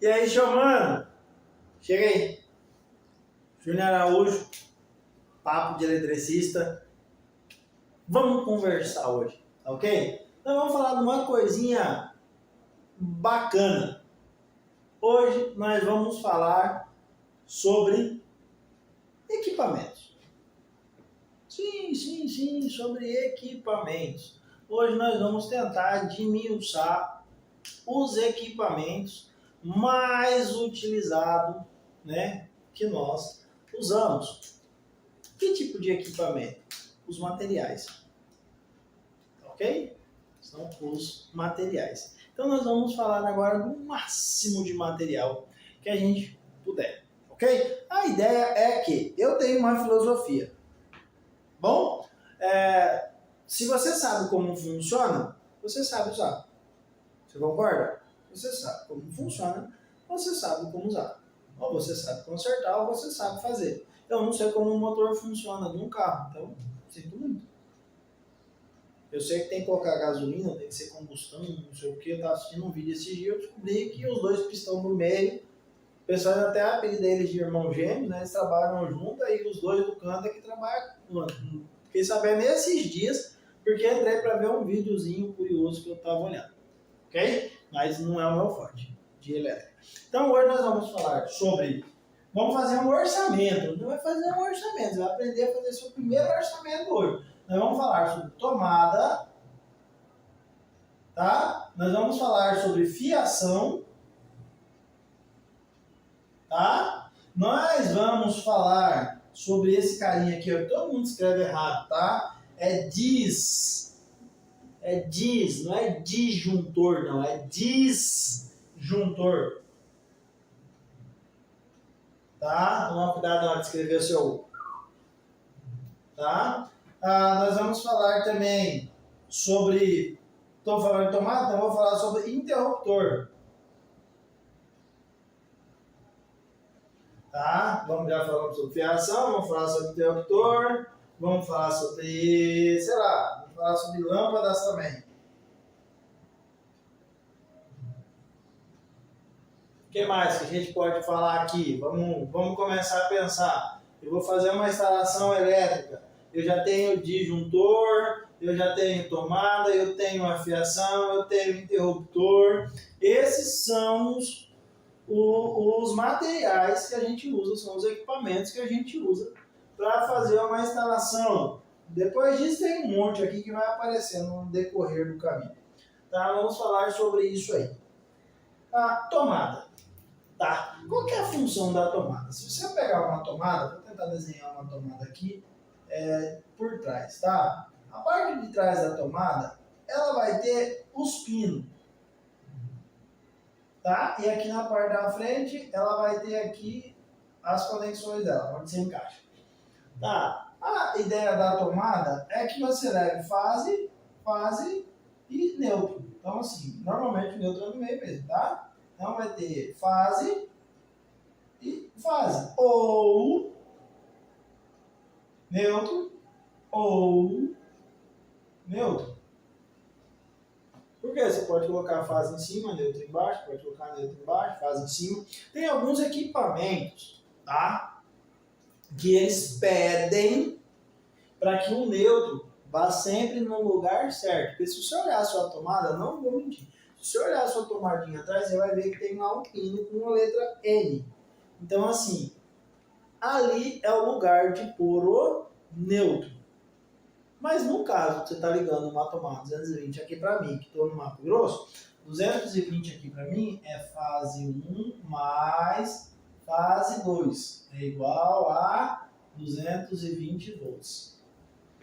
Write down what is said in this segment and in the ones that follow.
E aí, mano? Chega aí. Júnior Araújo, papo de eletricista. Vamos conversar hoje, tá ok? Então vamos falar de uma coisinha bacana. Hoje nós vamos falar sobre equipamentos. Sim, sobre equipamentos. Hoje nós vamos tentar diminuir os equipamentos mais utilizados, né, que nós usamos. Que tipo de equipamento? Os materiais. Ok? São os materiais. Então nós vamos falar agora do máximo de material que a gente puder. Ok? A ideia é que eu tenho uma filosofia. Bom, se você sabe como funciona, você sabe usar. Você concorda? Você sabe como funciona, você sabe como usar. Ou você sabe consertar, ou você sabe fazer. Eu não sei como o motor funciona de um carro, então sinto muito. Eu sei que tem que colocar gasolina, tem que ser combustão, não sei o que. Eu estava assistindo um vídeo esse dia, eu descobri que os dois pistões no meio, o pessoal até apelida eles de irmão gêmeo, né? Eles trabalham juntos, aí os dois do canto é que trabalham. Fiquei sabendo esses dias, porque entrei para ver um videozinho curioso que eu estava olhando. Ok? Mas não é o meu forte de elétrica. Então hoje nós vamos falar sobre... Vamos fazer um orçamento. Não vai fazer um orçamento, você vai aprender a fazer seu primeiro orçamento hoje. Nós vamos falar sobre tomada, tá? Nós vamos falar sobre fiação, tá? Nós vamos falar sobre esse carinha aqui, ó, todo mundo escreve errado, tá? É dis, não é disjuntor, não, é disjuntor. Tá? Toma cuidado na hora de escrever o seu... Tá? Nós vamos falar também sobre... Estou falando de tomada, então vou falar sobre interruptor. Tá? Já falamos sobre fiação, vamos falar sobre interruptor, vamos falar sobre, sei lá, vamos falar sobre lâmpadas também. O que mais que a gente pode falar aqui? Vamos começar a pensar. Eu vou fazer uma instalação elétrica. Eu já tenho disjuntor, eu já tenho tomada, eu tenho a fiação, eu tenho interruptor. Esses são os materiais que a gente usa, são os equipamentos que a gente usa para fazer uma instalação. Depois disso tem um monte aqui que vai aparecer no decorrer do caminho. Tá? Vamos falar sobre isso aí. A tomada. Tá. Qual que é a função da tomada? Se você pegar uma tomada, vou tentar desenhar uma tomada aqui por trás, tá? A parte de trás da tomada, ela vai ter os pinos, tá? E aqui na parte da frente, ela vai ter aqui as conexões dela, onde você encaixa. Tá? A ideia da tomada é que você leve fase e neutro. Então assim, normalmente o neutro é no meio mesmo, tá? Então vai ter fase e fase. Ou neutro ou neutro. Por quê? Você pode colocar fase em cima, neutro embaixo, pode colocar neutro embaixo, fase em cima. Tem alguns equipamentos, tá? Que eles pedem para que o neutro vá sempre no lugar certo. Porque se você olhar a sua tomada, não vou mentir. Se você olhar a sua tomadinha atrás, você vai ver que tem lá um pino com a letra N. Então, assim, ali é o lugar de pôr o neutro. Mas no caso, você está ligando uma tomada 220 aqui para mim, que estou no Mato Grosso, 220 aqui para mim é fase 1 mais fase 2. É igual a 220 volts.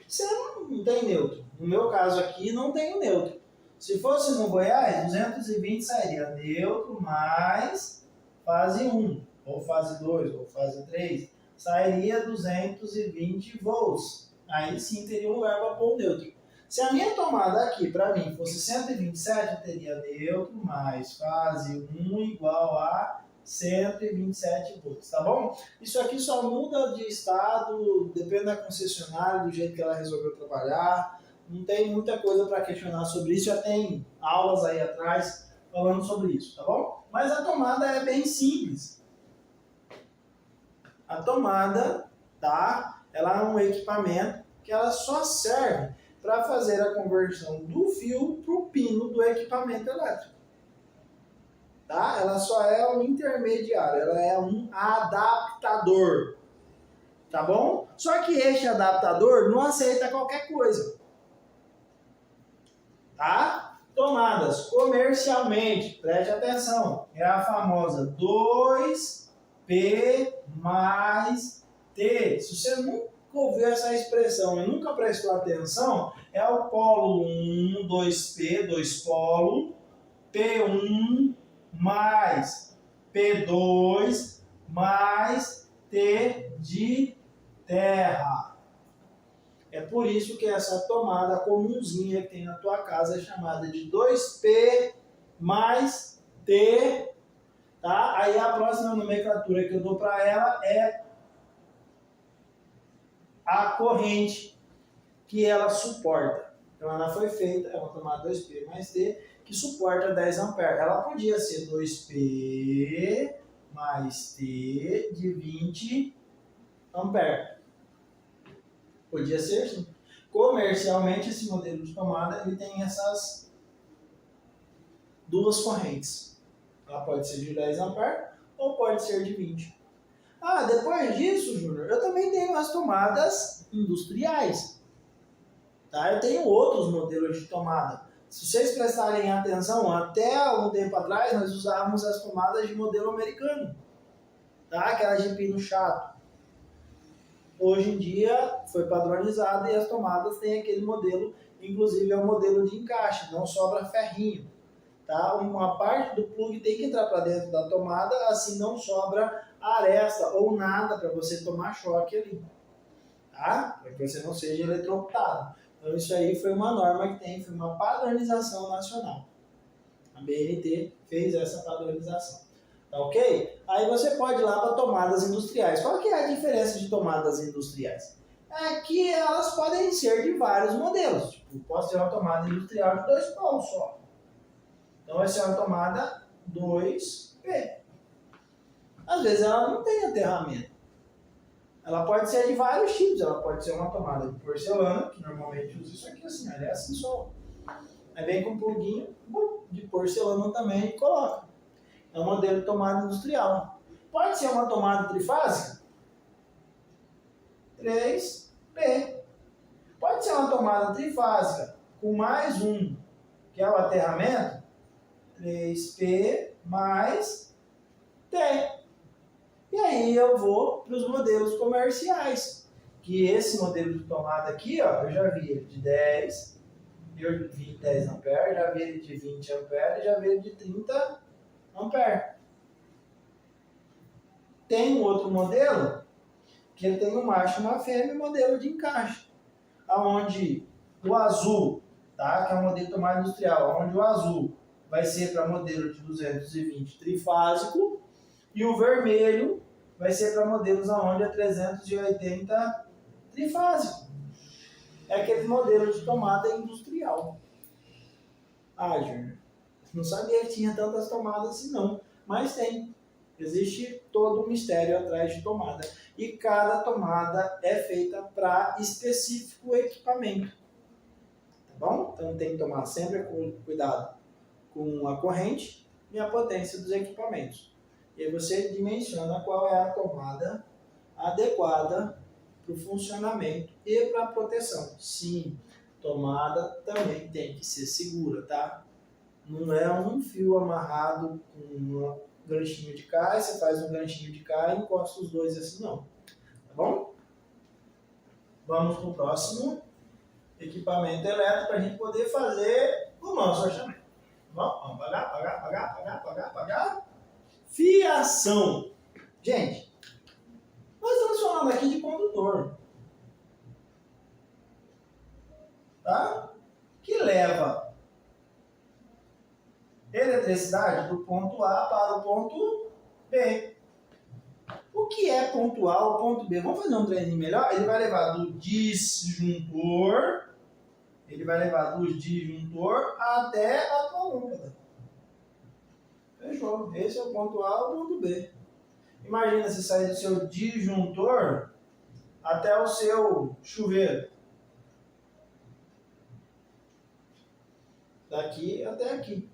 Você não tem neutro. No meu caso aqui, não tem neutro. Se fosse no Goiás, 220 sairia neutro mais fase 1, ou fase 2, ou fase 3, sairia 220 volts. Aí sim teria um lugar para pôr o neutro. Se a minha tomada aqui, para mim, fosse 127, eu teria neutro mais fase 1 igual a 127 volts, tá bom? Isso aqui só muda de estado, depende da concessionária, do jeito que ela resolveu trabalhar. Não tem muita coisa para questionar sobre isso, já tem aulas aí atrás falando sobre isso, tá bom? Mas a tomada é bem simples. A tomada, tá? Ela é um equipamento que ela só serve para fazer a conversão do fio para o pino do equipamento elétrico. Tá? Ela só é um intermediário, ela é um adaptador. Tá bom? Só que este adaptador não aceita qualquer coisa. Tá? Tomadas comercialmente, preste atenção, é a famosa 2P mais T. Se você nunca ouviu essa expressão e nunca prestou atenção, é o polo 1, 2P, 2 polo, P1 mais P2 mais T de terra. É por isso que essa tomada comumzinha que tem na tua casa é chamada de 2P mais T. Tá? Aí a próxima nomenclatura que eu dou para ela é a corrente que ela suporta. Então ela foi feita, é uma tomada 2P mais T, que suporta 10 amperes. Ela podia ser 2P mais T de 20 amperes. Podia ser sim. Comercialmente, esse modelo de tomada ele tem essas duas correntes. Ela pode ser de 10 amperes ou pode ser de 20. Ah, depois disso, Júnior, eu também tenho as tomadas industriais. Tá? Eu tenho outros modelos de tomada. Se vocês prestarem atenção, até algum tempo atrás nós usávamos as tomadas de modelo americano. Tá? Aquelas de pino chato. Hoje em dia foi padronizado e as tomadas têm aquele modelo, inclusive é o modelo de encaixe, não sobra ferrinho. Tá? Uma parte do plug tem que entrar para dentro da tomada, assim não sobra aresta ou nada para você tomar choque ali. Tá? Para que você não seja eletrocutado. Então isso aí foi uma norma que tem, foi uma padronização nacional. A BNT fez essa padronização. Tá ok? Aí você pode ir lá para tomadas industriais. Qual que é a diferença de tomadas industriais? É que elas podem ser de vários modelos. Tipo, posso ter uma tomada industrial de 2 polos só. Então essa é uma tomada 2P. Às vezes ela não tem aterramento. Ela pode ser de vários tipos. Ela pode ser uma tomada de porcelana, que normalmente usa isso aqui assim, ela é assim só. Aí vem com um pluguinho de porcelana também e coloca. É um modelo de tomada industrial. Pode ser uma tomada trifásica? 3P. Pode ser uma tomada trifásica com mais um, que é o aterramento? 3P mais T. E aí eu vou para os modelos comerciais. Que esse modelo de tomada aqui, ó, eu já vi ele de 10, eu vi 10 amperes, já vi ele de 20 amperes, já vi ele de 30 amperes. Tem um outro modelo que ele tem um macho e uma fêmea, modelo de encaixe, onde o azul, tá, que é um modelo de tomada industrial, onde o azul vai ser para modelo de 220 trifásico e o vermelho vai ser para modelos onde é 380 trifásico. É aquele modelo de tomada industrial. Ah, Júnior, não sabia que tinha tantas tomadas assim não, mas tem. Existe todo um mistério atrás de tomada. E cada tomada é feita para específico equipamento. Tá bom? Então tem que tomar sempre cuidado com a corrente e a potência dos equipamentos. E aí você dimensiona qual é a tomada adequada para o funcionamento e para a proteção. Sim, tomada também tem que ser segura, tá? Não é um fio amarrado com um ganchinho de cá, você faz um ganchinho de cá e encosta os dois assim, não. Tá bom? Vamos para o próximo equipamento elétrico para a gente poder fazer o nosso orçamento. Vamos pagar. Fiação. Gente, nós estamos falando aqui de condutor. Tá? Que leva eletricidade do ponto A para o ponto B. O que é ponto A ao ponto B? Vamos fazer um treininho melhor? Ele vai levar do disjuntor, até a tua lâmpada. Fechou. Esse é o ponto A e o ponto B. Imagina se sair do seu disjuntor até o seu chuveiro. Daqui até aqui.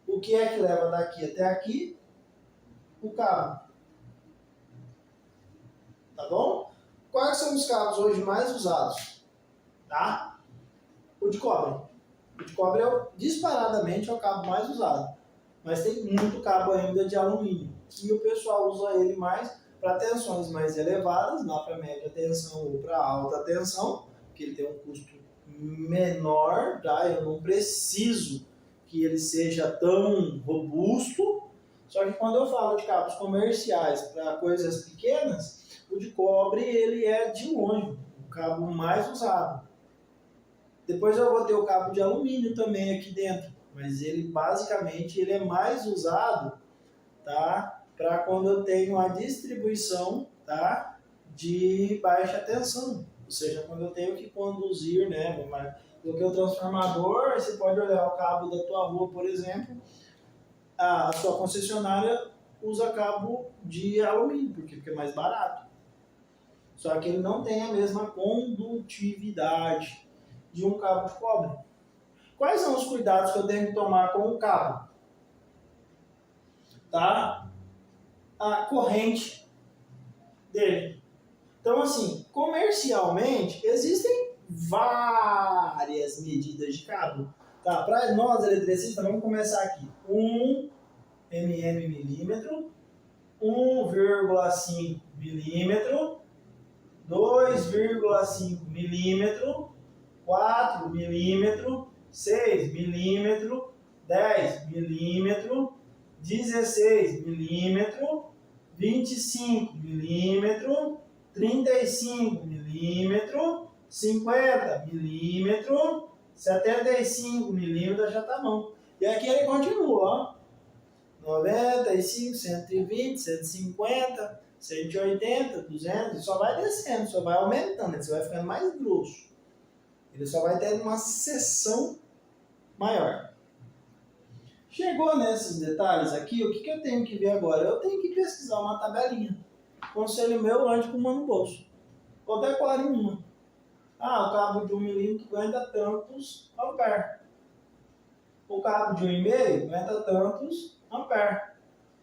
O que é que leva daqui até aqui? O cabo. Tá bom? Quais são os cabos hoje mais usados? Tá? O de cobre. O de cobre disparadamente é o cabo mais usado. Mas tem muito cabo ainda de alumínio. E o pessoal usa ele mais para tensões mais elevadas, lá para média tensão ou para alta tensão, que ele tem um custo menor, tá? Eu não preciso que ele seja tão robusto. Só que quando eu falo de cabos comerciais para coisas pequenas, o de cobre ele é de longe o cabo mais usado. Depois eu vou ter o cabo de alumínio também aqui dentro, mas ele basicamente ele é mais usado, tá? Para quando eu tenho a distribuição, tá? De baixa tensão, ou seja, quando eu tenho que conduzir, né? Coloquei o transformador, você pode olhar o cabo da tua rua, por exemplo, a sua concessionária usa cabo de alumínio, porque é mais barato. Só que ele não tem a mesma condutividade de um cabo de cobre. Quais são os cuidados que eu tenho que tomar com o cabo? Tá? A corrente dele. Então, assim, comercialmente, existem várias medidas de cabo. Tá? Para nós, eletricistas, vamos começar aqui. 1 milímetro, 1,5 milímetro, 2,5 milímetro, 4 milímetro, 6 milímetro, 10 milímetro, 16 milímetro, 25 milímetro, 35 milímetro, 50 milímetro, 75 milímetros já tá bom. E aqui ele continua, ó. 95, 120, 150, 180, 200, só vai descendo, só vai aumentando, ele só vai ficando mais grosso. Ele só vai ter uma seção maior. Chegou nesses detalhes aqui, o que eu tenho que ver agora? Eu tenho que pesquisar uma tabelinha. Conselho meu, ande com uma no bolso. Ou decore uma. Ah, o cabo de 1 milímetro aguenta tantos amperes. O cabo de 1,5 aguenta tantos amperes.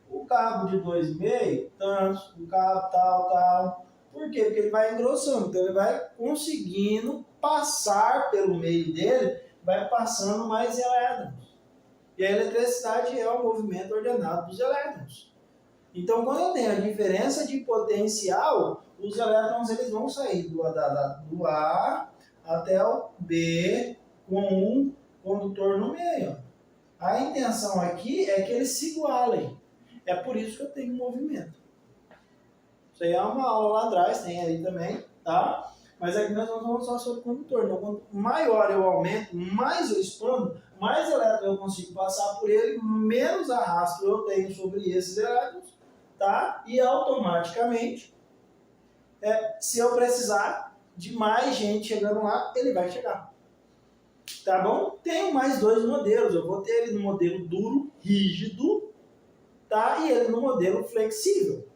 O cabo de 2,5, tantos. O cabo tal. Por quê? Porque ele vai engrossando. Então ele vai conseguindo passar pelo meio dele, vai passando mais elétrons. E a eletricidade é o movimento ordenado dos elétrons. Então, quando eu tenho a diferença de potencial, os elétrons eles vão sair do A até o B com um condutor no meio. A intenção aqui é que eles se igualem. É por isso que eu tenho movimento. Isso aí é uma aula lá atrás, tem aí também, tá? Mas aqui nós vamos falar só sobre o condutor. Então, quanto maior eu aumento, mais eu expando, mais elétrons eu consigo passar por ele, menos arrasto eu tenho sobre esses elétrons, tá? E automaticamente, se eu precisar de mais gente chegando lá, ele vai chegar. Tá bom? Tenho mais dois modelos. Eu vou ter ele no modelo duro, rígido, tá? E ele no modelo flexível.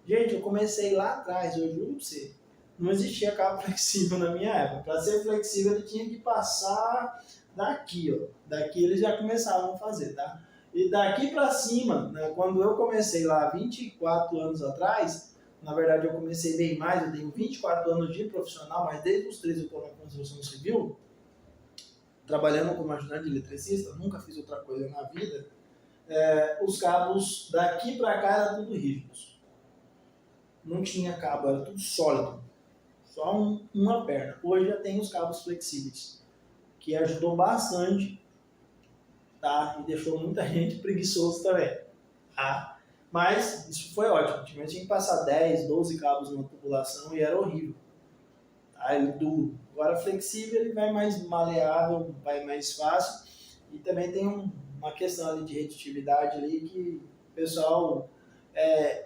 Gente, eu comecei lá atrás, eu juro pra você. Não existia cabo flexível na minha época. Para ser flexível, ele tinha que passar daqui, ó. Daqui eles já começavam a fazer, tá? E daqui para cima, né, quando eu comecei lá 24 anos atrás, na verdade eu comecei bem mais, eu tenho 24 anos de profissional, mas desde os 13 eu estou na construção civil, trabalhando como ajudante de eletricista, nunca fiz outra coisa na vida. Os cabos daqui para cá eram tudo rígidos. Não tinha cabo, era tudo sólido. Só uma perna. Hoje já tem os cabos flexíveis, que ajudou bastante, tá? E deixou muita gente preguiçoso também, tá? Mas isso foi ótimo. Antigamente tinha que passar 10, 12 cabos numa tubulação e era horrível. Tá? Ele duro. Agora flexível ele vai mais maleável, vai mais fácil. E também tem uma questão ali de redutividade ali que o pessoal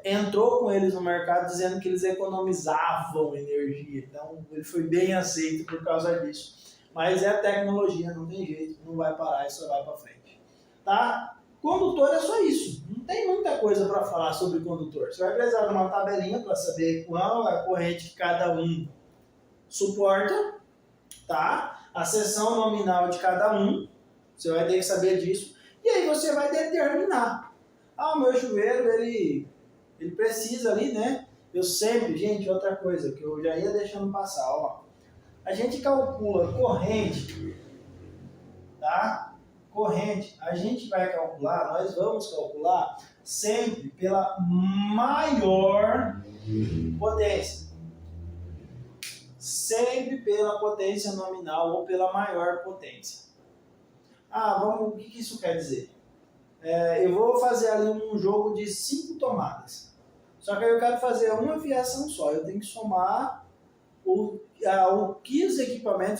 entrou com eles no mercado dizendo que eles economizavam energia. Então ele foi bem aceito por causa disso. Mas é tecnologia, não tem jeito, não vai parar, isso vai para frente. Tá? Condutor é só isso. Não tem muita coisa para falar sobre condutor. Você vai precisar de uma tabelinha para saber qual é a corrente que cada um suporta, tá? A seção nominal de cada um, você vai ter que saber disso. E aí você vai determinar. Ah, o meu chuveiro, ele precisa ali, né? Eu sempre, gente, outra coisa que eu já ia deixando passar, ó. A gente calcula corrente, tá? Corrente, a gente vai calcular, nós vamos calcular sempre pela maior potência. Sempre pela potência nominal ou pela maior potência. O que isso quer dizer? Eu vou fazer ali um jogo de 5 tomadas. Só que aí eu quero fazer uma fiação só. Eu tenho que somar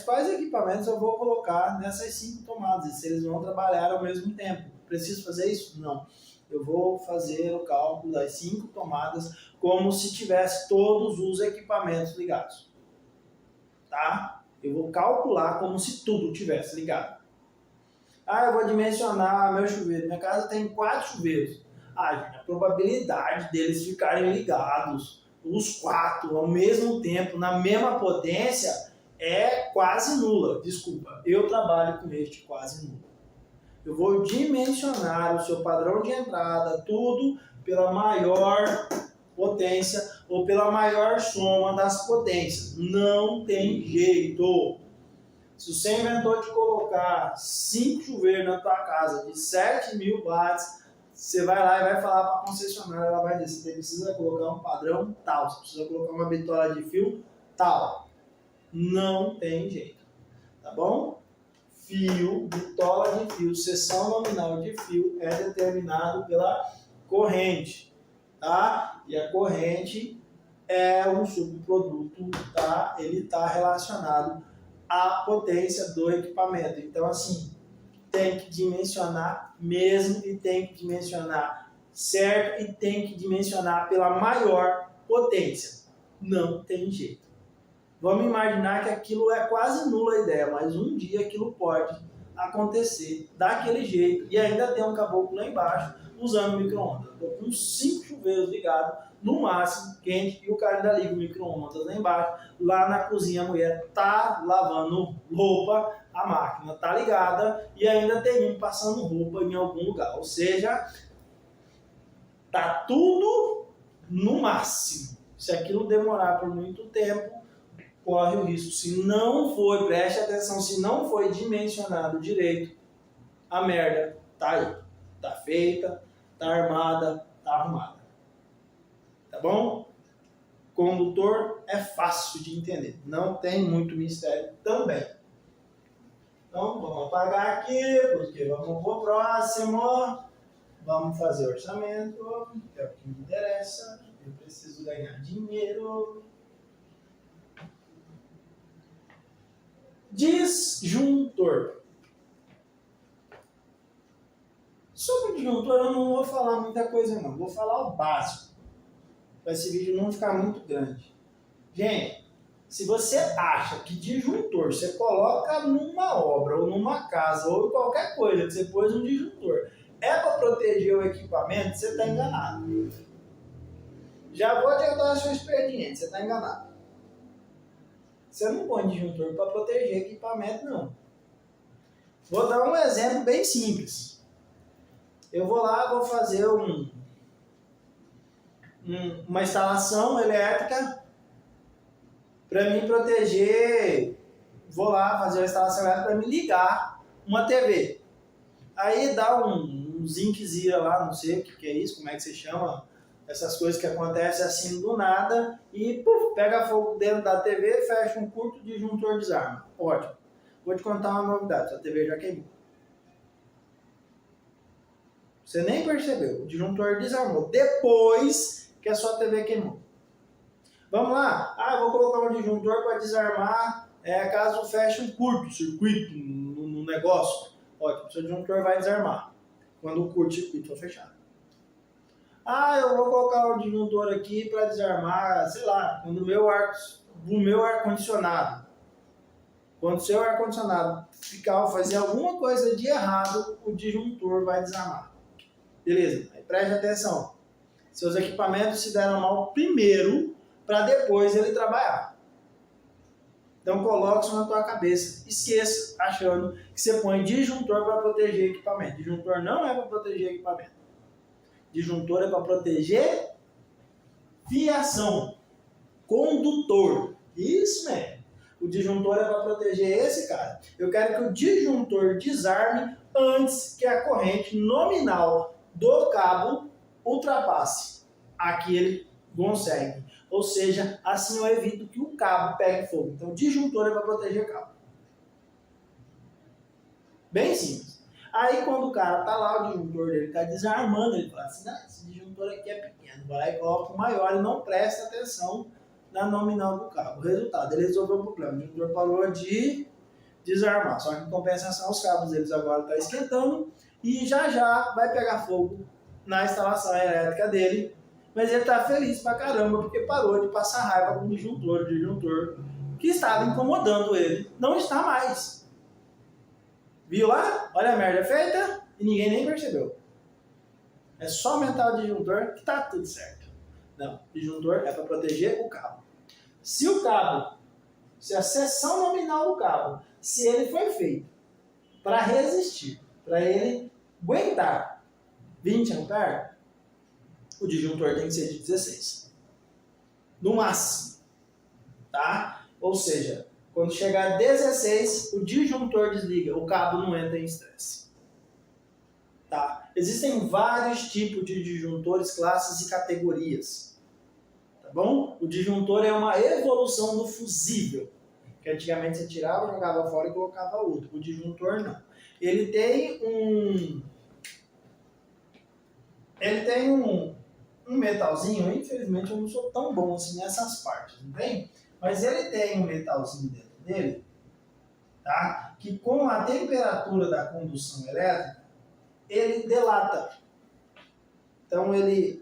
quais equipamentos eu vou colocar nessas 5 tomadas. E se eles vão trabalhar ao mesmo tempo. Preciso fazer isso? Não. Eu vou fazer o cálculo das 5 tomadas como se tivesse todos os equipamentos ligados. Tá? Eu vou calcular como se tudo tivesse ligado. Eu vou dimensionar meu chuveiro. Minha casa tem 4 chuveiros. Gente, a probabilidade deles ficarem ligados, os 4 ao mesmo tempo, na mesma potência, é quase nula. Desculpa, eu trabalho com este quase nulo. Eu vou dimensionar o seu padrão de entrada, tudo pela maior potência ou pela maior soma das potências. Não tem jeito. Se você inventou de colocar 5 chuveiros na tua casa de 7.000 watts, você vai lá e vai falar para a concessionária, ela vai dizer, você precisa colocar um padrão tal, você precisa colocar uma bitola de fio tal. Não tem jeito, tá bom? Fio, bitola de fio, seção nominal de fio é determinado pela corrente, tá? E a corrente é um subproduto, tá? Ele está relacionado à potência do equipamento. Então, assim, tem que dimensionar mesmo e tem que dimensionar certo e tem que dimensionar pela maior potência. Não tem jeito. Vamos imaginar que aquilo é quase nula a ideia, mas um dia aquilo pode acontecer daquele jeito e ainda tem um caboclo lá embaixo usando micro-ondas. Estou com 5 chuveiros ligados, no máximo, quente, e o cara ainda liga o micro-ondas lá embaixo. Lá na cozinha a mulher tá lavando roupa, a máquina tá ligada e ainda tem um passando roupa em algum lugar. Ou seja, tá tudo no máximo. Se aquilo demorar por muito tempo, corre o risco. Se não foi, preste atenção, se não foi dimensionado direito, a merda tá aí. Tá feita, tá armada, tá arrumada. Tá bom? Condutor é fácil de entender. Não tem muito mistério também. Então, vamos apagar aqui, porque vamos pro próximo. Vamos fazer orçamento, que é o que me interessa. Eu preciso ganhar dinheiro. Disjuntor. Sobre o disjuntor eu não vou falar muita coisa não, vou falar o básico, para esse vídeo não ficar muito grande. Gente, se você acha que disjuntor você coloca numa obra, ou numa casa, ou em qualquer coisa que você pôs um disjuntor, é para proteger o equipamento, você está enganado. Já vou adiantar o seu expediente, você está enganado. Você não põe disjuntor para proteger equipamento, não. Vou dar um exemplo bem simples. Eu vou lá, vou fazer uma instalação elétrica para me proteger. Vou lá fazer uma instalação elétrica para me ligar uma TV. Aí dá um zinkzira lá, não sei o que é isso, como é que se chama, essas coisas que acontecem assim do nada e pega fogo dentro da TV, fecha um curto, disjuntor desarma. Ótimo. Vou te contar uma novidade, sua TV já queimou. Você nem percebeu, o disjuntor desarmou depois que a sua TV queimou. Vamos lá? Eu vou colocar um disjuntor para desarmar caso feche um curto-circuito no negócio. Ótimo, o seu disjuntor vai desarmar quando o curto-circuito for fechado. Eu vou colocar um disjuntor aqui para desarmar, sei lá, quando o meu ar-condicionado. Quando o seu ar-condicionado fazer alguma coisa de errado, o disjuntor vai desarmar. Beleza, aí preste atenção. Seus equipamentos se deram mal primeiro para depois ele trabalhar. Então coloque isso na tua cabeça. Esqueça achando que você põe disjuntor para proteger equipamento. Disjuntor não é para proteger equipamento. Disjuntor é para proteger fiação. Condutor. Isso mesmo. O disjuntor é para proteger esse cara. Eu quero que o disjuntor desarme antes que a corrente nominal do cabo ultrapasse. Aqui ele consegue. Ou seja, assim eu evito que o cabo pegue fogo. Então, o disjuntor é para proteger o cabo. Bem simples. Aí, quando o cara tá lá, o disjuntor dele está desarmando, ele fala assim, esse disjuntor aqui é pequeno. Vai lá e coloca o maior e não presta atenção na nominal do cabo. O resultado, ele resolveu o problema. O disjuntor parou de desarmar. Só que, em compensação, os cabos deles agora estão esquentando e já vai pegar fogo na instalação elétrica dele. Mas ele tá feliz pra caramba porque parou de passar raiva com o disjuntor que estava incomodando ele. Não está mais. Viu lá? Olha a merda feita e ninguém nem percebeu. É só aumentar o disjuntor que tá tudo certo. Não, o disjuntor é para proteger o cabo. Se a seção nominal do cabo, se ele foi feito para resistir, para ele aguentar 20 amperes, o disjuntor tem que ser de 16. No máximo. Tá? Ou seja, quando chegar a 16, o disjuntor desliga, o cabo não entra em estresse. Tá? Existem vários tipos de disjuntores, classes e categorias. Tá bom? O disjuntor é uma evolução do fusível, que antigamente você tirava, jogava fora e colocava outro. O disjuntor não. Ele tem um metalzinho, infelizmente eu não sou tão bom assim nessas partes, não tem? Mas ele tem um metalzinho dentro dele, tá? Que com a temperatura da condução elétrica, ele delata. Então ele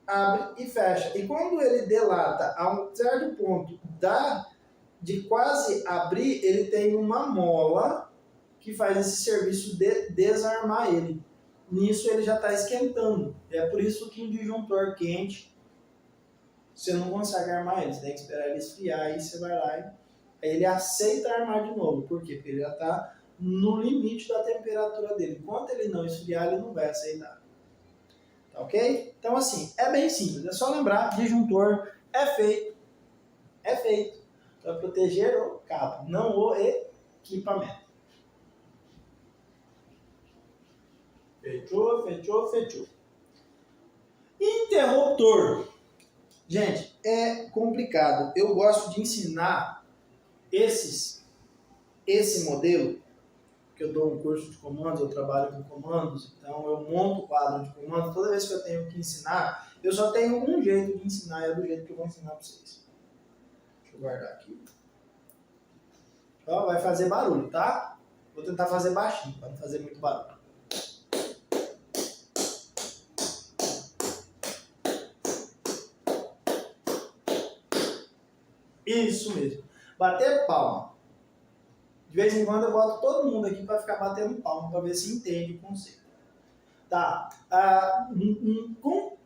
abre e fecha. E quando ele delata a um certo ponto de quase abrir, ele tem uma mola que faz esse serviço de desarmar ele. Nisso ele já está esquentando. É por isso que um disjuntor quente, você não consegue armar ele. Você tem que esperar ele esfriar, aí você vai lá e aí ele aceita armar de novo. Por quê? Porque ele já está no limite da temperatura dele. Enquanto ele não esfriar, ele não vai aceitar. Tá ok? Então assim, é bem simples. É só lembrar, disjuntor é feito para proteger o cabo, não o equipamento. Fechou. Interruptor. Gente, é complicado. Eu gosto de ensinar esse modelo, que eu dou um curso de comandos, eu trabalho com comandos, então eu monto o quadro de comandos. Toda vez que eu tenho que ensinar, eu só tenho um jeito de ensinar, é do jeito que eu vou ensinar para vocês. Deixa eu guardar aqui. Ó, vai fazer barulho, tá? Vou tentar fazer baixinho, para não fazer muito barulho. Isso mesmo. Bater palma. De vez em quando eu boto todo mundo aqui para ficar batendo palma para ver se entende o conceito. Tá?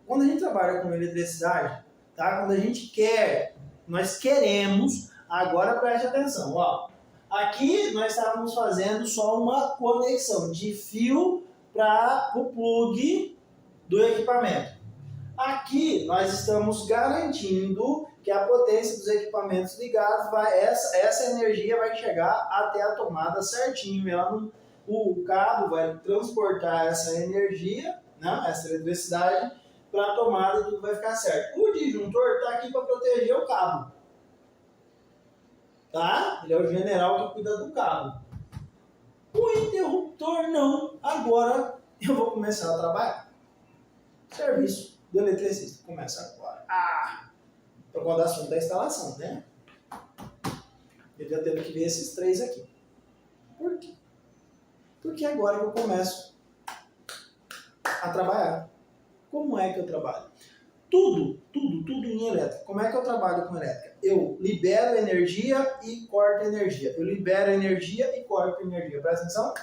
Quando a gente trabalha com eletricidade, tá? Quando a gente quer, nós queremos, agora preste atenção, ó. Aqui nós estávamos fazendo só uma conexão de fio para o plug do equipamento. Aqui nós estamos garantindo que a potência dos equipamentos ligados, essa energia vai chegar até a tomada certinho. O cabo vai transportar essa energia, né, essa eletricidade, para a tomada e tudo vai ficar certo. O disjuntor está aqui para proteger o cabo. Tá? Ele é o general que cuida do cabo. O interruptor não. Agora eu vou começar a trabalhar. Serviço do eletricista. Começa agora. Para quando o assunto da instalação, né? Eu já teve que ver esses três aqui. Por quê? Porque agora que eu começo a trabalhar. Como é que eu trabalho? Tudo em elétrica. Como é que eu trabalho com elétrica? Eu libero energia e corto energia. Eu libero energia e corto energia. Presta atenção.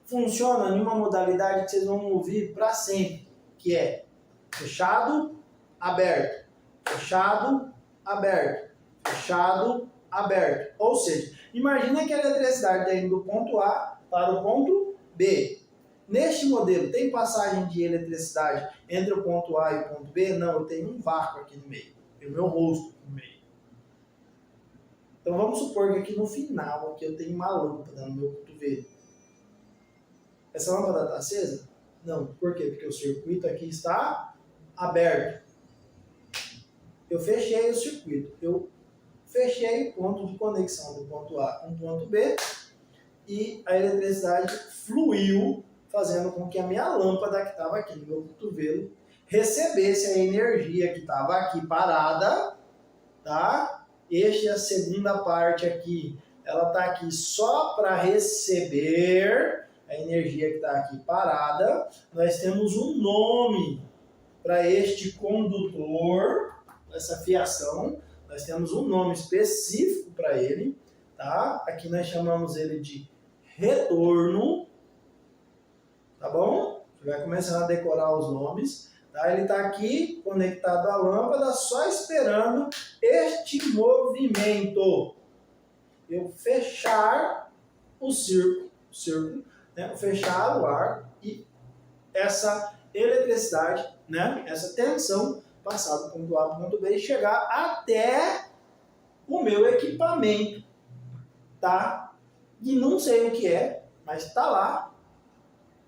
funciona em uma modalidade que vocês vão ouvir para sempre, que é fechado, aberto, fechado, aberto, fechado, aberto. Ou seja, imagina que a eletricidade está indo do ponto A para o ponto B. Neste modelo, tem passagem de eletricidade entre o ponto A e o ponto B? Não, eu tenho um vácuo aqui no meio. Tem o meu rosto no meio. Então vamos supor que aqui no final aqui eu tenho uma lâmpada no meu cotovelo. Essa lâmpada está acesa? Não. Por quê? Porque o circuito aqui está aberto. Eu fechei o circuito. Eu fechei o ponto de conexão do ponto A com o ponto B e a eletricidade fluiu, fazendo com que a minha lâmpada que estava aqui no meu cotovelo recebesse a energia que estava aqui parada, tá? A segunda parte aqui, ela está aqui só para receber a energia que está aqui parada. Nós temos um nome para este condutor, essa fiação. Nós temos um nome específico para ele, tá? Aqui nós chamamos ele de retorno, tá bom? Você vai começando a decorar os nomes, tá? Ele está aqui conectado à lâmpada, só esperando este movimento. Eu fechar o círculo, né? Fechar o arco e essa eletricidade, né? Essa tensão passar do ponto A para o ponto B e chegar até o meu equipamento, tá? E não sei o que é, mas está lá,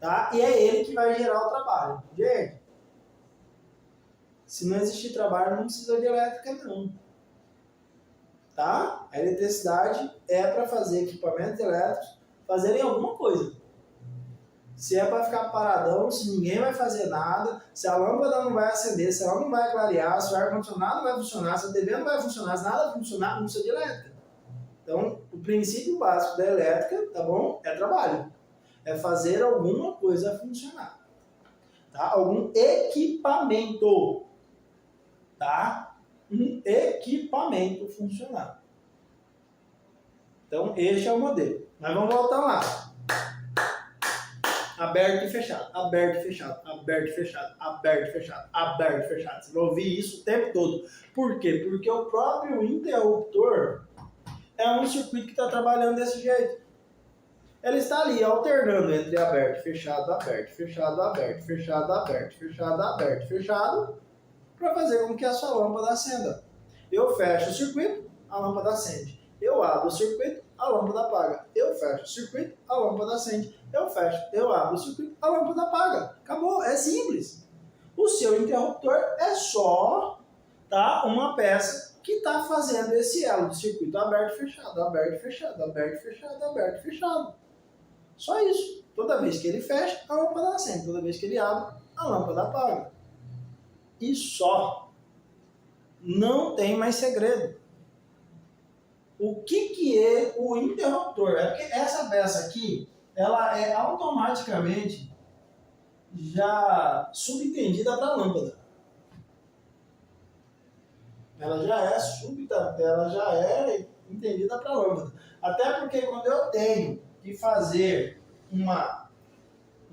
tá? E é ele que vai gerar o trabalho. Gente, se não existir trabalho, não precisa de elétrica, não. Tá? A eletricidade é para fazer equipamentos elétricos fazerem alguma coisa. Se é para ficar paradão, se ninguém vai fazer nada, se a lâmpada não vai acender, se ela não vai clarear, se o ar-condicionado não vai funcionar, se a TV não vai funcionar, se nada funcionar, não precisa de elétrica. Então, o princípio básico da elétrica, tá bom? É trabalho. É fazer alguma coisa funcionar. Tá? Algum equipamento. Tá? Um equipamento funcionar. Então, este é o modelo. Mas vamos voltar lá. Aberto e fechado, aberto e fechado, aberto e fechado, aberto e fechado, aberto e fechado. Você vai ouvir isso o tempo todo. Por quê? Porque o próprio interruptor é um circuito que está trabalhando desse jeito. Ele está ali alternando entre aberto e fechado, aberto, fechado, aberto, fechado, aberto, fechado, aberto, fechado, para fazer com que a sua lâmpada acenda. Eu fecho o circuito, a lâmpada acende. Eu abro o circuito, a lâmpada apaga. Eu fecho o circuito, a lâmpada acende. Eu fecho, eu abro o circuito, a lâmpada apaga. Acabou, é simples. O seu interruptor é só, tá, uma peça que está fazendo esse elo de circuito aberto, fechado, aberto, fechado, aberto, fechado, aberto, fechado. Só isso. Toda vez que ele fecha, a lâmpada acende. Toda vez que ele abre, a lâmpada apaga. E só. Não tem mais segredo. O que é o interruptor? É porque essa peça aqui, ela é automaticamente já subentendida para a lâmpada. Ela já é entendida para a lâmpada. Até porque quando eu tenho que fazer uma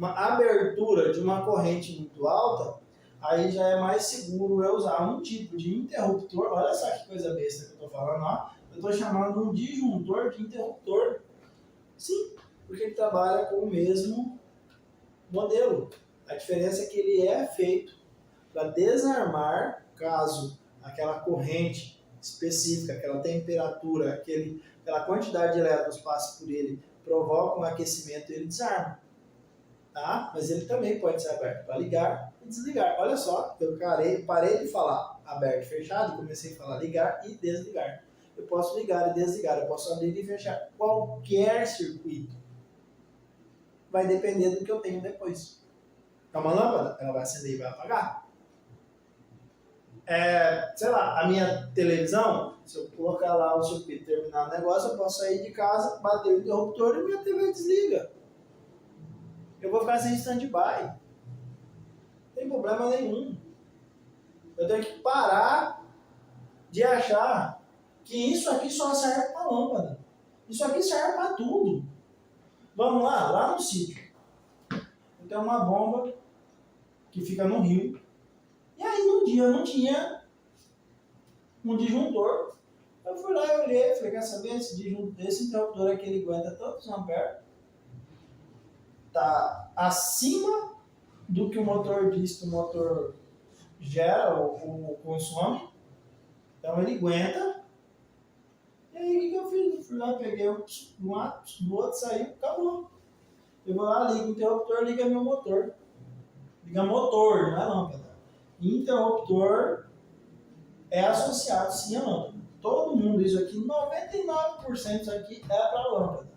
abertura de uma corrente muito alta, aí já é mais seguro eu usar um tipo de interruptor. Olha só que coisa besta que eu estou falando, ó. Eu estou chamando um disjuntor de interruptor. Sim, porque ele trabalha com o mesmo modelo. A diferença é que ele é feito para desarmar caso aquela corrente específica, aquela temperatura, aquela quantidade de elétrons passe por ele, provoca um aquecimento e ele desarma. Tá? Mas ele também pode ser aberto para ligar e desligar. Olha só, eu parei de falar aberto e fechado e comecei a falar ligar e desligar. Eu posso ligar e desligar, eu posso abrir e fechar qualquer circuito. Vai depender do que eu tenho depois. É uma lâmpada? Ela vai acender e vai apagar. Sei lá, a minha televisão, se eu colocar lá o circuito e terminar o negócio, eu posso sair de casa, bater o interruptor e minha TV desliga. Eu vou ficar sem stand-by. Não tem problema nenhum. Eu tenho que parar de achar que isso aqui só serve para lâmpada. Isso aqui serve para tudo. Vamos lá no sítio. Eu tenho uma bomba que fica no rio. E aí no dia não tinha um disjuntor. Eu fui lá e olhei, falei, quer saber, esse interruptor aqui ele aguenta tantos amperes, tá acima do que o motor diz que o motor gera ou consome, então ele aguenta. E aí o que eu fiz? Eu fui lá, peguei um lado, do outro, saiu, acabou. Eu vou lá, ligo o interruptor, liga meu motor. Liga motor, não é lâmpada. Interruptor é associado sim à lâmpada. Todo mundo, isso aqui, 99% disso aqui é para lâmpada.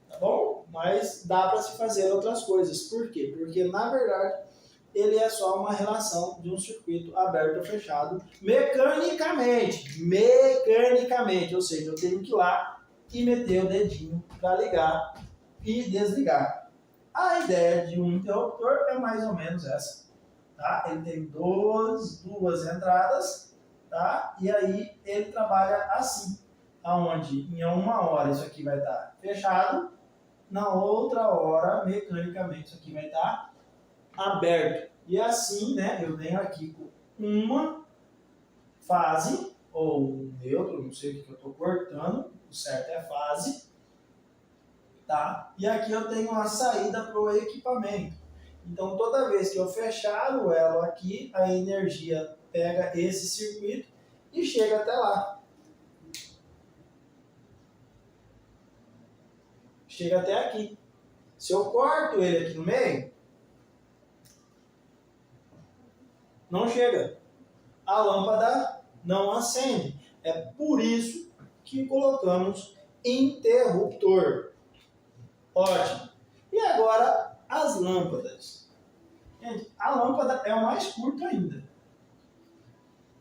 Tá bom? Mas dá para se fazer outras coisas. Por quê? Porque, na verdade, ele é só uma relação de um circuito aberto ou fechado mecanicamente. Mecanicamente. Ou seja, eu tenho que ir lá e meter o dedinho para ligar e desligar. A ideia de um interruptor é mais ou menos essa. Tá? Ele tem duas entradas. Tá? E aí ele trabalha assim, aonde em uma hora isso aqui vai estar fechado, na outra hora, mecanicamente, isso aqui vai estar aberto. E assim, né, eu venho aqui com uma fase, ou neutro, não sei o que eu estou cortando, o certo é fase, tá? E aqui eu tenho a saída para o equipamento. Então, toda vez que eu fechar o elo aqui, a energia pega esse circuito e chega até lá. Chega até aqui. Se eu corto ele aqui no meio, não chega. A lâmpada não acende. É por isso que colocamos interruptor. Ótimo. E agora as lâmpadas. Gente, a lâmpada é o mais curto ainda.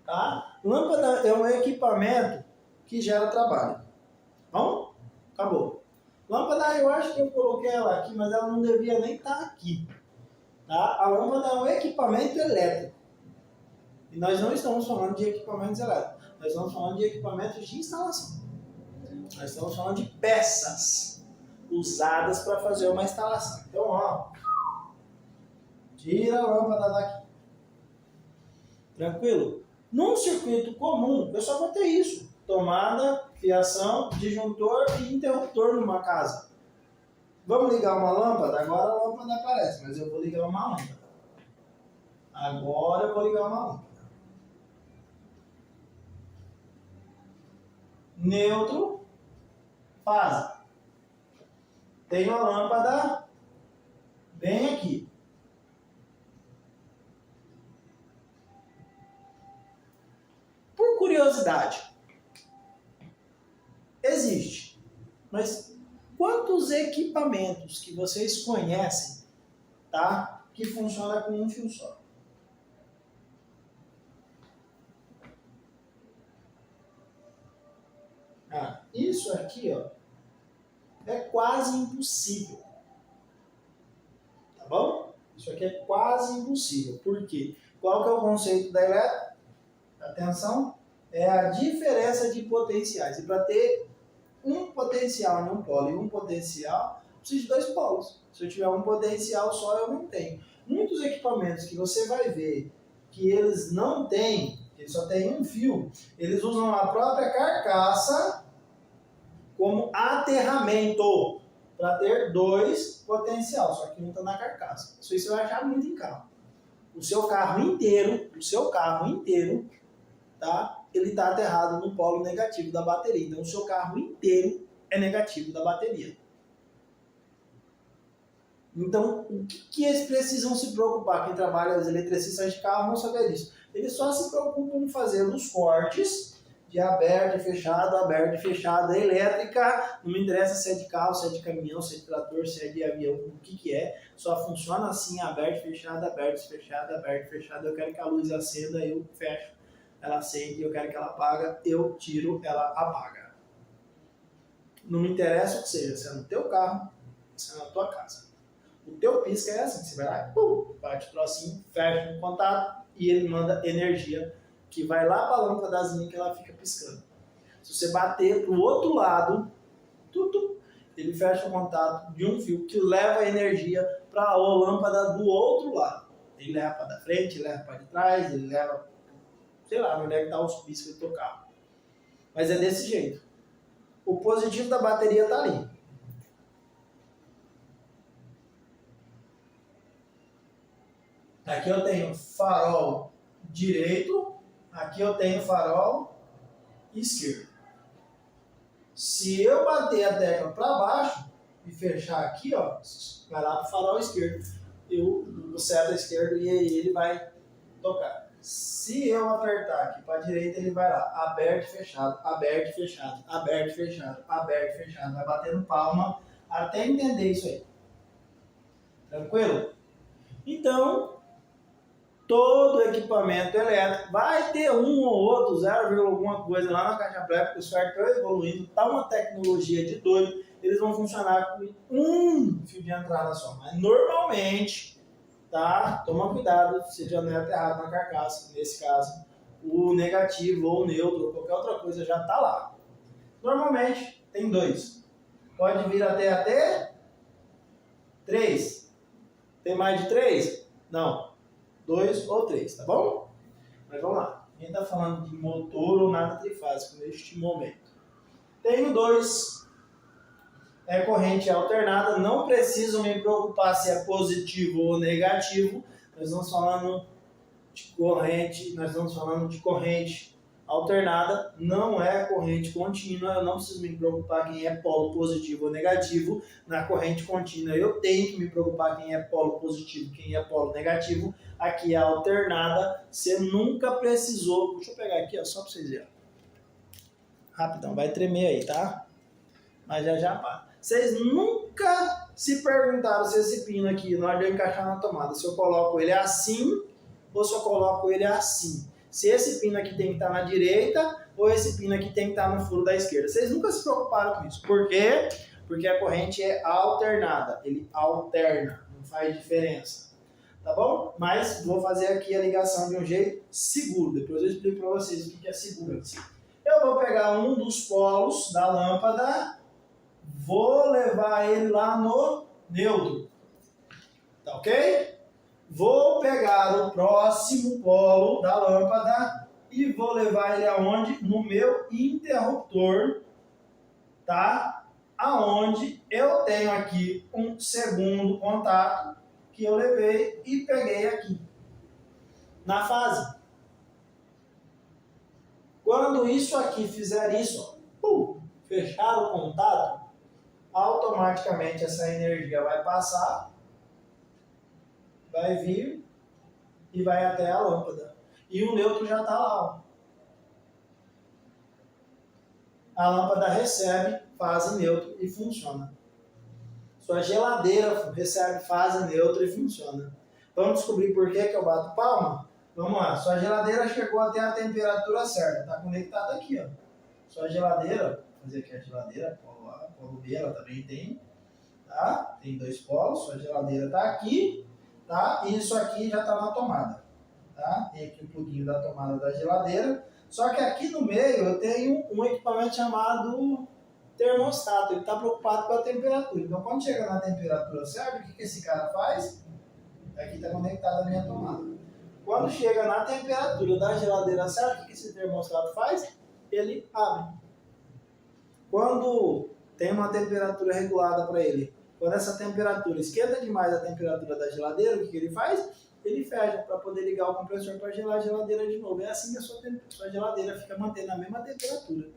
Tá? Lâmpada é um equipamento que gera trabalho. Bom? Acabou. Lâmpada, eu acho que eu coloquei ela aqui, mas ela não devia nem estar aqui. Tá? A lâmpada é um equipamento elétrico. E nós não estamos falando de equipamentos elétricos. Nós estamos falando de equipamentos de instalação. Nós estamos falando de peças usadas para fazer uma instalação. Então, ó, tira a lâmpada daqui. Tranquilo? Num circuito comum, eu só vou ter isso. Tomada, fiação, disjuntor e interruptor numa casa. Vamos ligar uma lâmpada? Agora a lâmpada aparece, mas eu vou ligar uma lâmpada. Agora eu vou ligar uma lâmpada. Neutro, fase. Tenho a lâmpada bem aqui. Por curiosidade, existe, mas quantos equipamentos que vocês conhecem, tá, que funciona com um fio só? Isso aqui, ó, é quase impossível. Tá bom? Isso aqui é quase impossível. Por quê? Qual que é o conceito da elétrica? Atenção, é a diferença de potenciais. E para ter um potencial em um polo e um potencial, preciso de dois polos. Se eu tiver um potencial só, eu não tenho. Muitos equipamentos que você vai ver que eles não têm, eles só têm um fio, eles usam a própria carcaça como aterramento para ter dois potenciais, só que não está na carcaça. Isso aí você vai achar muito em carro. O seu carro inteiro, tá? Ele está aterrado no polo negativo da bateria. Então, o seu carro inteiro é negativo da bateria. Então, o que eles precisam se preocupar? Quem trabalha, os eletricistas de carro vão saber disso. Eles só se preocupam em fazer os cortes de aberto e fechado, elétrica. Não me interessa se é de carro, se é de caminhão, se é de trator, se é de avião, o que é. Só funciona assim, aberto, fechado, aberto, fechado, aberto, fechado. Eu quero que a luz acenda, eu fecho. Ela acende, eu quero que ela apaga, eu tiro, ela apaga. Não me interessa o que seja, se é no teu carro, se é na tua casa. O teu pisca é assim, você vai lá, pum, bate o trocinho, fecha no contato e ele manda energia que vai lá para a lâmpadazinha que ela fica piscando. Se você bater pro outro lado, ele fecha o contato de um fio que leva a energia para a lâmpada do outro lado. Ele leva para da frente, ele leva para de trás, ele leva, sei lá, onde é que está os piscos do carro. Mas é desse jeito. O positivo da bateria está ali. Aqui eu tenho farol direito, aqui eu tenho farol esquerdo. Se eu bater a tecla para baixo e fechar aqui, ó, vai lá para o farol esquerdo. O seta esquerdo e aí ele vai tocar. Se eu apertar aqui para a direita, ele vai lá, aberto, fechado, aberto, fechado, aberto, fechado, aberto, fechado. Vai batendo palma até entender isso aí. Tranquilo? Então, todo equipamento elétrico vai ter um ou outro, 0, alguma coisa lá na caixa pré, porque os caras estão evoluindo, tá uma tecnologia de doido, eles vão funcionar com um fio de entrada só. Mas normalmente, tá? Toma cuidado, se já não é errado na carcaça, nesse caso, o negativo ou o neutro ou qualquer outra coisa já tá lá. Normalmente tem 2. Pode vir até 3. Tem mais de 3? Não. 2 ou 3, tá bom? Mas vamos lá. Ninguém está falando de motor ou nada trifásico neste momento. Tenho 2. É corrente alternada. Não preciso me preocupar se é positivo ou negativo. Nós estamos falando de corrente alternada. Não é corrente contínua. Eu não preciso me preocupar quem é polo positivo ou negativo. Na corrente contínua eu tenho que me preocupar quem é polo positivo, quem é polo negativo. Aqui é alternada, você nunca precisou. Deixa eu pegar aqui, ó, só para vocês verem. Rapidão, vai tremer aí, tá? Mas já para. Vocês nunca se perguntaram se esse pino aqui, na hora de eu encaixar na tomada, se eu coloco ele assim ou se eu coloco ele assim. Se esse pino aqui tem que estar na direita ou esse pino aqui tem que estar no furo da esquerda. Vocês nunca se preocuparam com isso. Por quê? Porque a corrente é alternada. Ele alterna, não faz diferença. Tá bom? Mas vou fazer aqui a ligação de um jeito seguro. Depois eu explico para vocês o que é seguro aqui. Eu vou pegar um dos polos da lâmpada, vou levar ele lá no neutro. Tá ok? Vou pegar o próximo polo da lâmpada e vou levar ele aonde? No meu interruptor, tá? Aonde eu tenho aqui um segundo contato que eu levei e peguei aqui, na fase. Quando isso aqui fizer isso, fechar o contato, automaticamente essa energia vai passar, vai vir e vai até a lâmpada. E o neutro já está lá. Ó. A lâmpada recebe fase neutro e funciona. Sua geladeira recebe fase neutra e funciona. Vamos descobrir por que eu bato palma? Vamos lá. Sua geladeira chegou até a temperatura certa. Está conectada aqui, ó. Sua geladeira, vou fazer aqui a geladeira, polo A, polo B, ela também tem. Tá? Tem 2 polos. Sua geladeira está aqui, tá? E isso aqui já está na tomada. Tá? Tem aqui um pluguinho da tomada da geladeira. Só que aqui no meio eu tenho um equipamento chamado termostato, ele está preocupado com a temperatura. Então, quando chega na temperatura certa, o que esse cara faz? Aqui está conectada a minha tomada. Quando chega na temperatura da geladeira certa, o que esse termostato faz? Ele abre. Quando tem uma temperatura regulada para ele, quando essa temperatura esquenta demais a temperatura da geladeira, o que ele faz? Ele fecha para poder ligar o compressor para gelar a geladeira de novo. É assim que a sua geladeira fica mantendo a mesma temperatura.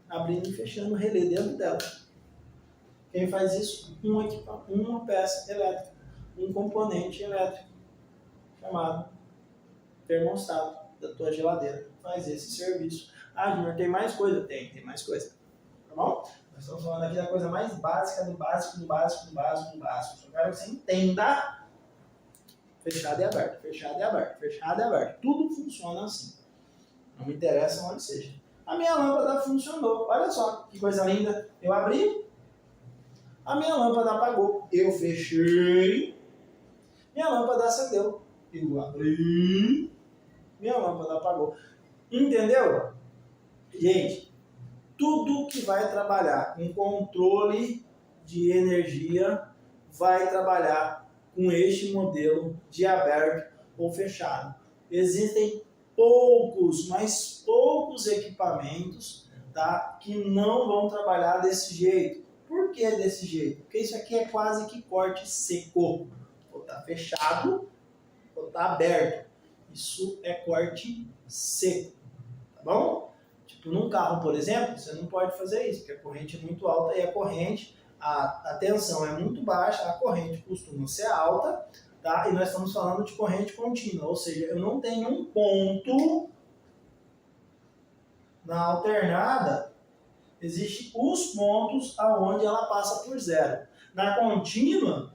Abrindo e fechando o relé dentro dela. Quem faz isso? Uma peça elétrica, um componente elétrico, chamado termostato da tua geladeira. Faz esse serviço. Ah, Júnior, tem mais coisa? Tem mais coisa. Tá bom? Nós estamos falando aqui da coisa mais básica, do básico. Só quero que você entenda. Fechado e aberto, fechado e aberto, fechado e aberto. Tudo funciona assim. Não me interessa onde seja. A minha lâmpada funcionou. Olha só que coisa linda. Eu abri, a minha lâmpada apagou. Eu fechei, minha lâmpada acendeu. Eu abri, minha lâmpada apagou. Entendeu? Gente, tudo que vai trabalhar com controle de energia vai trabalhar com este modelo de aberto ou fechado. Existem poucos, mas poucos equipamentos, tá, que não vão trabalhar desse jeito. Por que desse jeito? Porque isso aqui é quase que corte seco. Ou tá fechado, ou tá aberto. Isso é corte seco, tá bom? Tipo, num carro, por exemplo, você não pode fazer isso, porque a corrente é muito alta e a tensão é muito baixa, a corrente costuma ser alta, tá? E nós estamos falando de corrente contínua, ou seja, eu não tenho um ponto na alternada, existem os pontos aonde ela passa por zero. Na contínua,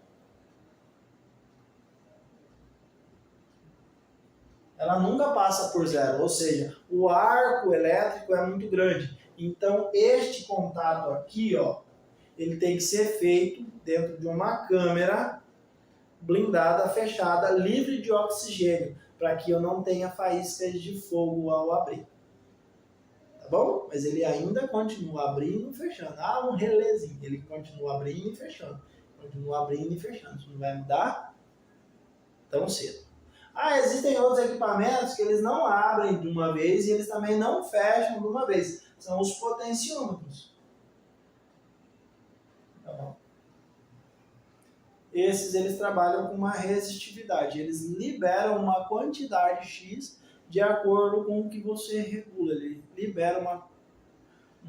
ela nunca passa por zero, ou seja, o arco elétrico é muito grande. Então, este contato aqui, ó, ele tem que ser feito dentro de uma câmera blindada, fechada, livre de oxigênio, para que eu não tenha faíscas de fogo ao abrir. Tá bom? Mas ele ainda continua abrindo e fechando. Ah, um relézinho. Ele continua abrindo e fechando. Continua abrindo e fechando. Isso não vai mudar tão cedo. Ah, existem outros equipamentos que eles não abrem de uma vez e eles também não fecham de uma vez. São os potenciômetros. Tá bom? Esses eles trabalham com uma resistividade. Eles liberam uma quantidade X de acordo com o que você regula. Ele libera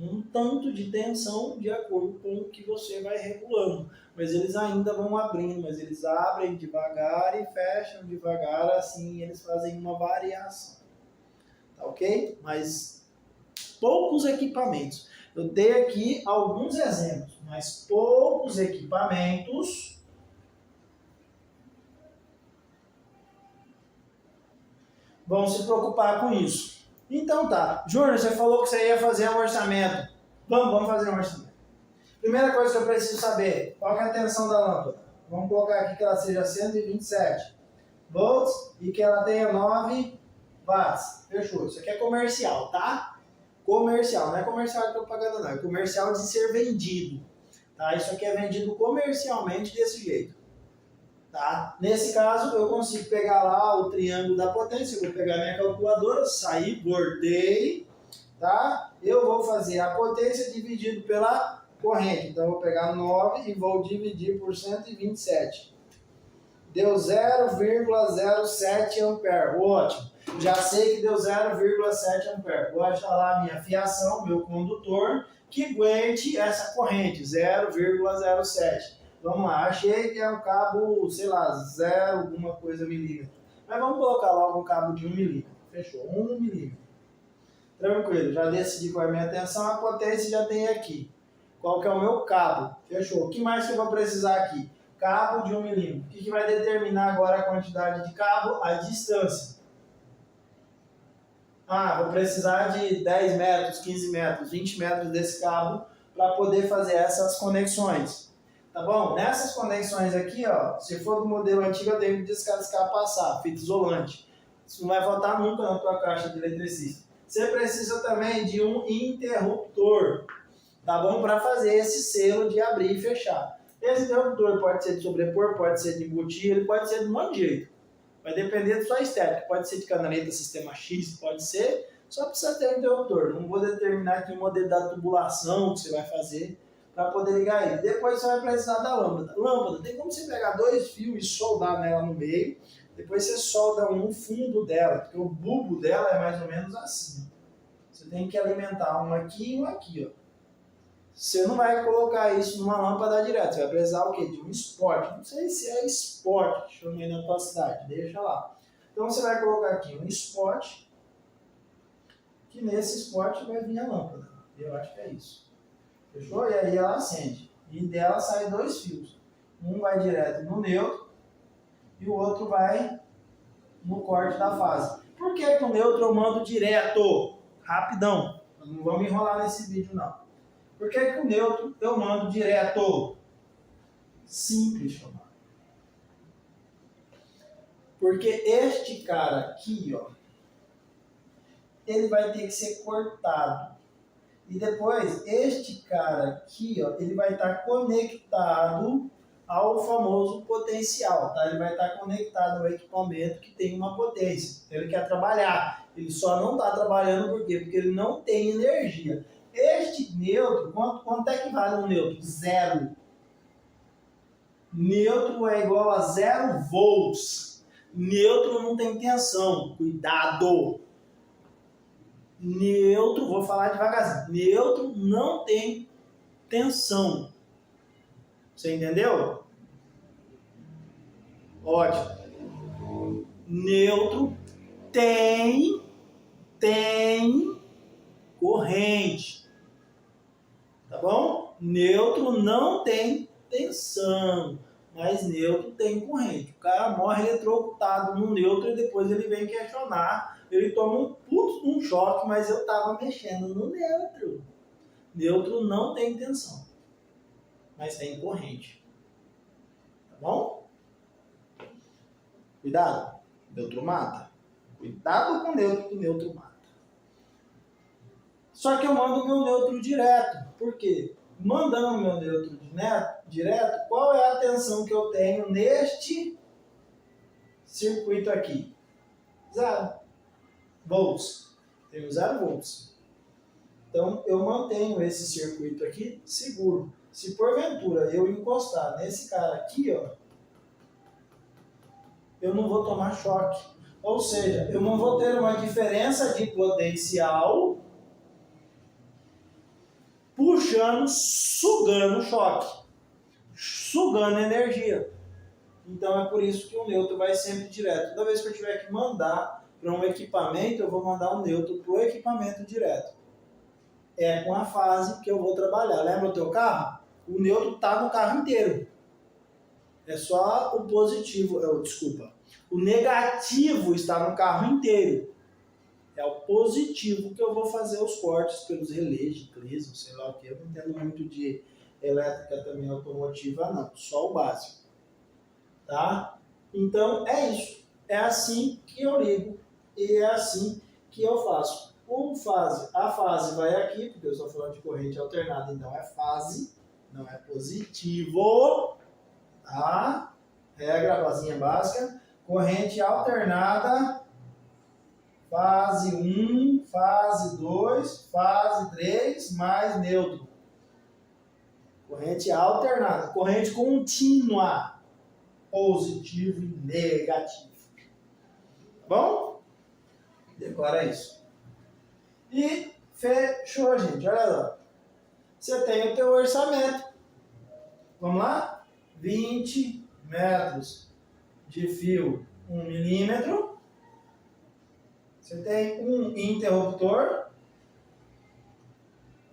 um tanto de tensão de acordo com o que você vai regulando. Mas eles ainda vão abrindo, mas eles abrem devagar e fecham devagar, assim eles fazem uma variação. Tá ok? Mas poucos equipamentos. Eu dei aqui alguns exemplos, mas poucos equipamentos vão se preocupar com isso. Então tá. Júnior, você falou que você ia fazer um orçamento. Vamos fazer um orçamento. Primeira coisa que eu preciso saber, qual é a tensão da lâmpada? Vamos colocar aqui que ela seja 127 volts e que ela tenha 9 watts. Fechou. Isso aqui é comercial, tá? Comercial, não é comercial de propaganda não, é comercial de ser vendido. Tá? Isso aqui é vendido comercialmente desse jeito. Tá? Nesse caso, eu consigo pegar lá o triângulo da potência, eu vou pegar minha calculadora, sair, bordei, tá? Eu vou fazer a potência dividido pela corrente. Então, eu vou pegar 9 e vou dividir por 127. Deu 0,07 ampere. Ótimo. Já sei que deu 0,7 ampere. Vou achar lá a minha fiação, meu condutor, que aguente essa corrente, 0,07. Vamos lá, achei que é um cabo, sei lá, 0 alguma coisa milímetro. Mas vamos colocar logo um cabo de 1 milímetro. Fechou, 1 milímetro. Tranquilo, já decidi qual é a minha tensão, a potência já tem aqui. Qual que é o meu cabo? Fechou. O que mais que eu vou precisar aqui? Cabo de 1 milímetro. O que vai determinar agora a quantidade de cabo? A distância. Ah, vou precisar de 10 metros, 15 metros, 20 metros desse cabo para poder fazer essas conexões. Tá bom? Nessas conexões aqui, ó, se for do modelo antigo, eu tenho que descascar, passar, fita isolante. Isso não vai faltar nunca na tua caixa de eletricista. Você precisa também de um interruptor, tá bom? Para fazer esse selo de abrir e fechar. Esse interruptor pode ser de sobrepor, pode ser de embutir, ele pode ser de um monte de jeito. Vai depender da sua estética. Pode ser de canaleta sistema X, pode ser. Só precisa ter um interruptor. Não vou determinar aqui o modelo da tubulação que você vai fazer para poder ligar ele. Depois você vai precisar da lâmpada. Lâmpada, tem como você pegar 2 fios e soldar nela no meio. Depois você solda um no fundo dela, porque o bulbo dela é mais ou menos assim. Você tem que alimentar um aqui e um aqui, ó. Você não vai colocar isso numa lâmpada direto, você vai precisar o quê? De um spot. Não sei se é spot que chama aí na tua cidade, deixa lá. Então você vai colocar aqui um spot, que nesse spot vai vir a lâmpada. Eu acho que é isso. Fechou? E aí ela acende. E dela saem 2 fios. Um vai direto no neutro e o outro vai no corte da fase. Por que o neutro eu mando direto? Rapidão. Não vamos enrolar nesse vídeo não. Por que o neutro eu mando direto? Simples, chamar. Porque este cara aqui, ó, ele vai ter que ser cortado. E depois, este cara aqui, ó, ele vai estar conectado ao famoso potencial, tá? Ele vai estar conectado ao equipamento que tem uma potência. Ele quer trabalhar. Ele só não está trabalhando por quê? Porque ele não tem energia. Este neutro, quanto é que vale um neutro? 0. Neutro é igual a 0 volts. Neutro não tem tensão. Cuidado! Neutro, vou falar devagarzinho. Neutro não tem tensão. Você entendeu? Ótimo. Neutro tem corrente. Tá bom? Neutro não tem tensão, mas neutro tem corrente. O cara morre eletrocutado no neutro e depois ele vem questionar. Ele toma um choque, mas eu estava mexendo no neutro. Neutro não tem tensão, mas tem corrente. Tá bom? Cuidado, neutro mata. Cuidado com neutro, que neutro mata. Só que eu mando meu neutro direto. Por quê? Mandando meu neutro direto, qual é a tensão que eu tenho neste circuito aqui? 0 volts. Tenho 0 volts. Então, eu mantenho esse circuito aqui seguro. Se porventura eu encostar nesse cara aqui, ó, eu não vou tomar choque. Ou seja, eu não vou ter uma diferença de potencial puxando, sugando choque, sugando energia. Então é por isso que o neutro vai sempre direto. Toda vez que eu tiver que mandar para um equipamento, eu vou mandar um neutro para o equipamento direto. É com a fase que eu vou trabalhar. Lembra o teu carro? O neutro está no carro inteiro. É só o positivo, o negativo está no carro inteiro. É o positivo que eu vou fazer os cortes pelos relés de Cleason, sei lá o que. Eu não entendo muito de elétrica também automotiva, não. Só o básico. Tá? Então, é isso. É assim que eu ligo e é assim que eu faço. A fase vai aqui, porque eu estou falando de corrente alternada, então é fase, não é positivo. Tá? Regra, basinha básica. Corrente alternada. Fase 1, fase 2, fase 3, mais neutro. Corrente alternada. Corrente contínua. Positivo e negativo. Tá bom? Decora isso. E fechou, gente. Olha lá. Você tem o teu orçamento. Vamos lá? 20 metros de fio 1 milímetro. Você tem um interruptor,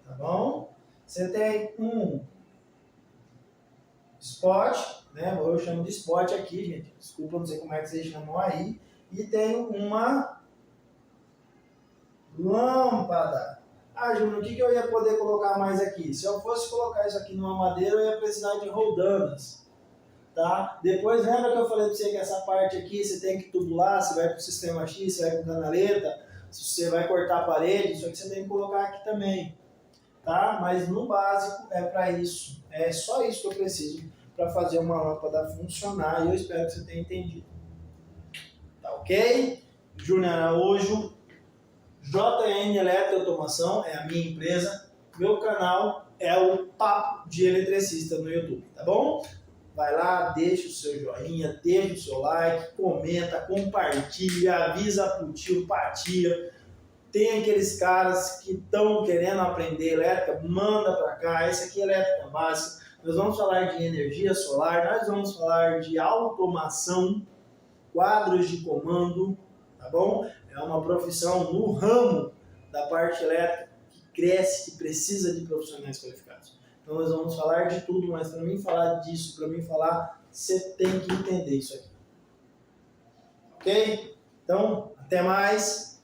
tá bom? Você tem um spot, né? Eu chamo de spot aqui, gente. Desculpa, não sei como é que vocês chamam aí. E tem uma lâmpada. Ah, Júnior, o que eu ia poder colocar mais aqui? Se eu fosse colocar isso aqui numa madeira, eu ia precisar de roldanas. Tá? Depois lembra que eu falei para você que essa parte aqui você tem que tubular, você vai para o sistema X, você vai com canaleta, você vai cortar a parede, isso aqui você tem que colocar aqui também. Tá? Mas no básico é para isso. É só isso que eu preciso para fazer uma lâmpada funcionar e eu espero que você tenha entendido. Tá ok? Júnior Araújo, JN Eletroautomação é a minha empresa. Meu canal é o Papo de Eletricista no YouTube, tá bom? Vai lá, deixa o seu joinha, deixa o seu like, comenta, compartilha, avisa pro tio, pra tia. Tem aqueles caras que estão querendo aprender elétrica, manda para cá. Esse aqui é elétrica básica. Nós vamos falar de energia solar, nós vamos falar de automação, quadros de comando, tá bom? É uma profissão no ramo da parte elétrica que cresce, que precisa de profissionais qualificados. Então nós vamos falar de tudo, mas para mim falar disso, para mim falar, você tem que entender isso aqui. Ok? Então, até mais.